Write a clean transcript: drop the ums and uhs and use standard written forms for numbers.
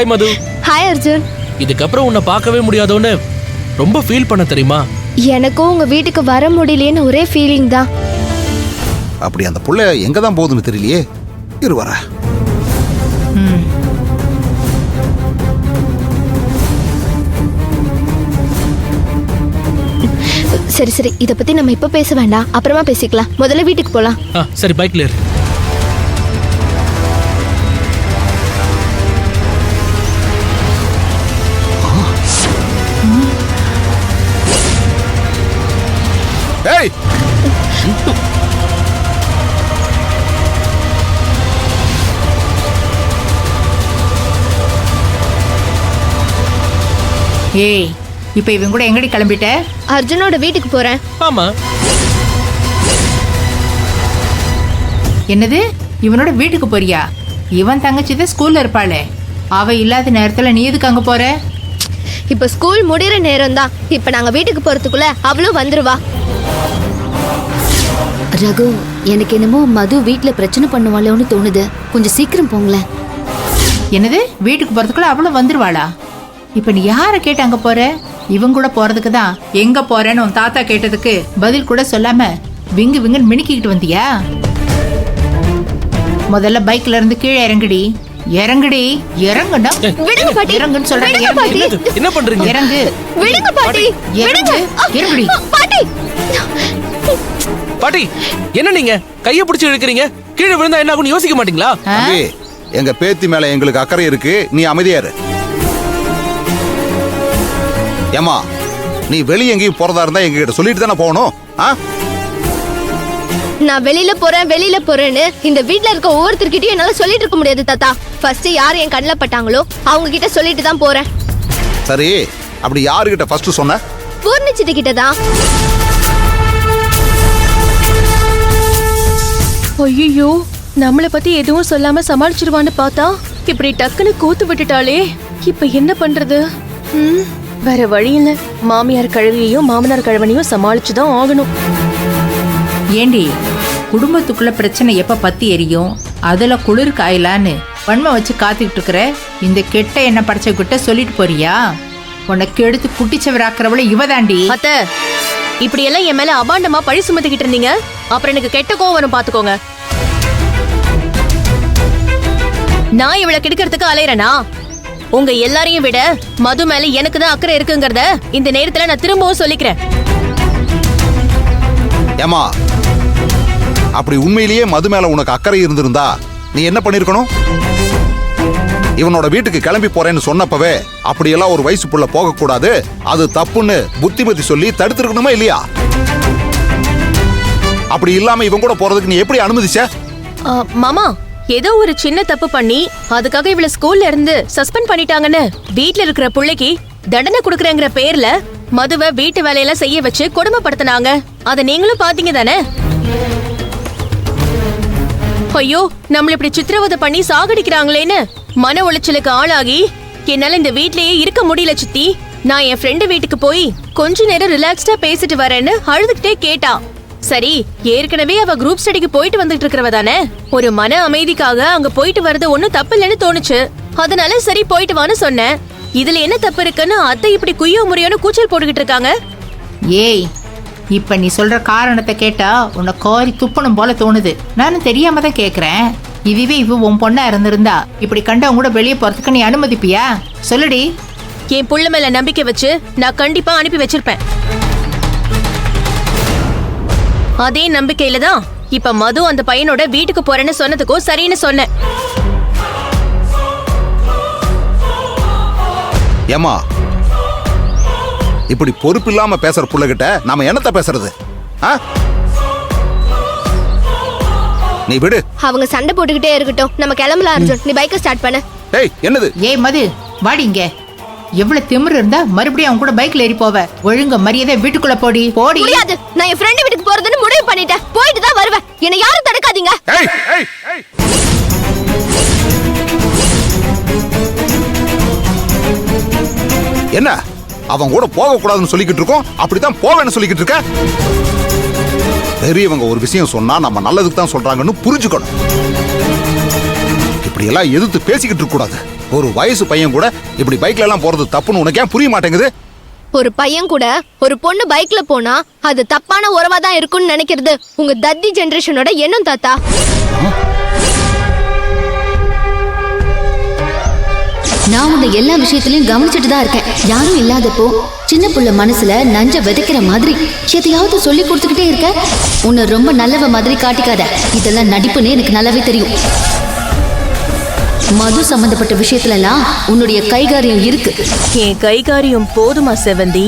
Hi மது. Hi Arjun. இதுக்கப்புறம் உன்னை பார்க்கவே முடியாதோன்னு ரொம்ப ஃபீல் பண்ண தெரியுமா? எனக்கும் உங்க வீட்டுக்கு வர முடியலன்னு ஒரே ஃபீலிங் தான். அப்படி அந்த புள்ள எங்க தான் போகுதுன்னு தெரியலையே. இரு வர. சரி சரி, இத பத்தி நம்ம இப்ப பேச வேண்டாம், அப்புறமா பேசிக்கலாம். முதல்ல வீட்டுக்கு போலாம். சரி, பைக்ல ஏறு. ஏய், ஏய், இப்ப இவன் கூட எங்கடி கிளம்பிட்ட? அர்ஜுனோட வீட்டுக்கு போறேன். ஆமா. என்னது, இவனோட வீட்டுக்கு போறியா? இவன் தங்கச்சி தான் ஸ்கூல்ல இருப்பாளே, அவ இல்லாத நேரத்துல நீ எதுக்கு அங்க போற? இப்ப ஸ்கூல் முடியற நேரம் தான். இப்ப நாங்க வீட்டுக்கு போறதுக்குள்ள அவளும் வந்துருவா. ரகு, எனக்கு என்னமோ மது வீட்ல பிரச்சனை பண்ணுவாளோன்னு தோணுது. கொஞ்சம் சீக்கிரம் போங்களேன். என்னது, வீட்டுக்கு போறதுக்குள்ள அவளும் வந்துருவாளா? இப்ப நீ யார கேட்டு அங்க போற? இவன் கூட போறதுக்கு தான். எங்க போறேன்னு உன் தாத்தா கேட்டதுக்கு பதில் கூட சொல்லாம விங்கு விங்குன்னு மினுக்கிட்டு வந்தியா? முதல்ல பைக்ல இருந்து கீழே இறங்குடி. இறங்குடி. இறங்குடா. விடுங்க பாட்டி. இறங்குன்னு சொல்றேன். விடுங்க பாட்டி. என்ன பண்றீங்க? இறங்கு. விடுங்க பாட்டி. இறங்கு. இறங்குடி. பாட்டி. பாட்டி, என்ன நீங்க கைய பிடிச்சு இழுக்கிறீங்க? கீழே விழுந்தா என்ன ஆகும்னு யோசிக்க மாட்டீங்களா? தம்பி, எங்க பேத்தி மேல எங்களுக்கு அக்கறை இருக்கு, நீ அமைதியா இரு. ஏமா, நீ வெளிய எங்கேயும் போறதா இருந்தா எங்க கிட்ட சொல்லிட்டு தானே போகணும். நான் வெளியில போறேன்னு இந்த வீட்ல இருக்க ஒவ்வொருத்தர்கிட்டயும் என்னால சொல்லிட்டு இருக்க முடியாது தாத்தா. ஃபர்ஸ்ட் யார் என் கண்ணில் பட்டாங்களோ அவங்க கிட்ட சொல்லிட்டு தான் போறேன். சரி, அப்படி யாருகிட்ட ஃபர்ஸ்ட் சொன்ன? பூர்ணிச்சிட்டு கிட்ட தான். ஐயோ, நம்மளை பத்தி எதுவும் சொல்லாம சமாளிச்சிருவான்னு பார்த்தா இப்படி டக்குன்னு கூத்து விட்டுட்டாளே. இப்ப என்ன பண்றது? வேற வழி இல்ல. மாமியார் கழுவியையும் மாமனார் கழுவனையும் சமாளிச்சுதான் ஆகணும். ஏண்டி, குடும்பத்துக்குள்ள பிரச்சனை எப்ப பத்தி எரியும், அதுல குளிர் காயலான்னு வன்மை வச்சு காத்துக்கிட்டு இருக்கிற இந்த கெட்ட எண்ணெய் படைச்ச கிட்ட சொல்லிட்டு போறியா? உனக்கு எடுத்து குட்டிச்சவராக்குறவள இவதாண்டி. அத்தை, இப்படி எல்லாம் என் மேல அபாண்டமா பழி சுமத்திக்கிட்டு இருந்தீங்க, அப்புறம் எனக்கு கெட்ட கோவம் வரும் பாத்துக்கோங்க. நான் இவளை கெடுக்கிறதுக்கு அலையறனா? உங்க எல்லாரையும் விட மது மேல எனக்கு தான் அக்கறை இருக்குங்கறத இந்த நேரத்துல நான் திரும்பவும் சொல்லிக்கிறேன். ஏமா, அப்படி உண்மையிலேயே மது மேல உனக்கு அக்கறை இருந்திருந்தா நீ என்ன பண்ணிருக்கணும்? இவனோட வீட்டுக்கு கிளம்பி போறேன்னு சொன்னப்பவே அப்படியெல்லாம் ஒரு வயசு புள்ள போக கூடாது, அது தப்புன்னு புத்திமதி சொல்லி தடுத்திருக்கணுமா இல்லையா? அப்படி இல்லாம இவன் கூட போறதுக்கு நீ எப்படி அனுமதிச்ச? மாமா, ஏதோ ஒரு சின்ன தப்பு பண்ணி அதுக்காக இவள ஸ்கூல்ல இருந்து சஸ்பெண்ட் பண்ணிட்டாங்கன்னு வீட்ல இருக்கிற புள்ளைக்கு தண்டனை கொடுக்கறேங்கிற பேர்ல மதுவை வீட்டு வேலையெல்லாம் செய்ய வச்சு கொடுமைப்படுத்தினாங்க. அத நீங்களும் பாத்தீங்க தானே? ஐயோ, நம்மள இப்படி சித்திரவதை பண்ணி சாகடிக்கிறாங்களேன்னு மன உளைச்சலுக்கு ஆளாகி என்னால இந்த வீட்லயே இருக்க முடியல சித்தி. நான் என் ஃப்ரெண்டு வீட்டுக்கு போய் கொஞ்ச நேரம் ரிலாக்ஸ்டா பேசிட்டு வரேன்னு அழுதுகிட்டே கேட்டா. சரி, ஏற்கனவே அவ குரூப் ஸ்டடிக்கு போயிட்டு வந்துட்டு இருக்கிறவ தானே, ஒரு மன அமைதிக்காக அங்க போயிட்டு வரது ஒன்னும் தப்பு இல்லைன்னு தோணுச்சு. அதனால சரி போயிட்டு வான்னு சொன்னேன். இதுல என்ன தப்பு இருக்குன்னு அத்தை இப்படி குய்யோ முறையோன்னு கூச்சல் போட்டுக்கிட்டு இருக்காங்க. ஏய், இப்ப நீ சொல்ற காரணத்தை கேட்டா உன்னை கோரி துப்பணும் போல தோணுது. நானும் தெரியாம தான் கேக்குறேன். இதுவே இவ உன் பொண்ணா இருந்திருந்தா இப்படி கண்டவங்க கூட வெளியே போறதுக்கு நீ அனுமதிப்பியா? சொல்லுடி. என் புள்ள மேல நம்பிக்கை வச்சு நான் கண்டிப்பா அனுப்பி வச்சிருப்பேன். அதே நம்பிக்கையில தான் இப்ப மது அந்த பையனோட வீட்டுக்கு போறேன்னு சொன்னதுக்கும் சரின்னு சொன்னேன். ஏமா, இப்படி பொறுப்பு இல்லாம பேசுற புள்ளகிட்ட நாம என்னத்த பேசுறது? நீ விடு. அவங்க சண்டை போட்டுக்கிட்டே இருக்கட்டும், நம்ம கிளம்பலாம். அர்ஜுன், நீ பைக்கை ஸ்டார்ட் பண்ணு. ஏய், என்னது? ஏய் மது, வாடி இங்க. எவ்வளவு திமிரு இருந்தா மறுபடியும் அவங்க கூட பைக்ல ஏறி போவ? ஒழுங்க மரியாதை வீட்டுக்குள்ள போடி. போடி. முடியாது, நான் என் ஃப்ரெண்ட் வீட்டுக்கு போறதுன்னு முடிவு பண்ணிட்டேன். போயிட்டு தான் வருவேன். என்னை யாரும் தடுக்காதீங்க. ஏய், ஏய், ஏய். என்ன அவன் கூட போக கூடாதுன்னு சொல்லிக்கிட்டு இருக்கோம், அப்படித்தான் போவேன்னு சொல்லிக்கிட்டு இருக்க? பெரியவங்க ஒரு விஷயம் சொன்னா நம்ம நல்லதுக்கு தான் சொல்றாங்கன்னு புரிஞ்சுக்கணும். இப்படி எல்லாம் எதிர்த்து பேசிக்கிட்டு இருக்க கூடாது. ஒரு வயசு பையன் கூட இப்படி பைக்ல எல்லாம் போறது தப்புன்னு உனக்கு ஏன் புரிய மாட்டேங்குது? ஒரு பையன் கூட ஒரு பொண்ணு பைக்ல போனா அது தப்பான உறவா தான் இருக்கும்னு நினைக்கிறது உங்க தத்தி ஜெனரேஷனோட எண்ணம் தாத்தா. நான் உன்னை எல்லா விஷயத்திலயும் கவனிச்சுட்டு தான் இருக்கேன். யாரும் இல்லாதப்போ சின்ன புள்ள மனசுல நஞ்ச விதைக்கிற மாதிரி எதையாவது சொல்லி கொடுத்துக்கிட்டே இருக்க. உன்னை ரொம்ப நல்லவ மாதிரி காட்டிக்காத. இதெல்லாம் நடிப்புன்னு எனக்கு நல்லாவே தெரியும். மது சம்பந்தப்பட்ட விஷயத்துல எல்லாம் உன்னுடைய கைகாரியம் இருக்கு. என் கைகாரியம் போதுமா செவந்தி?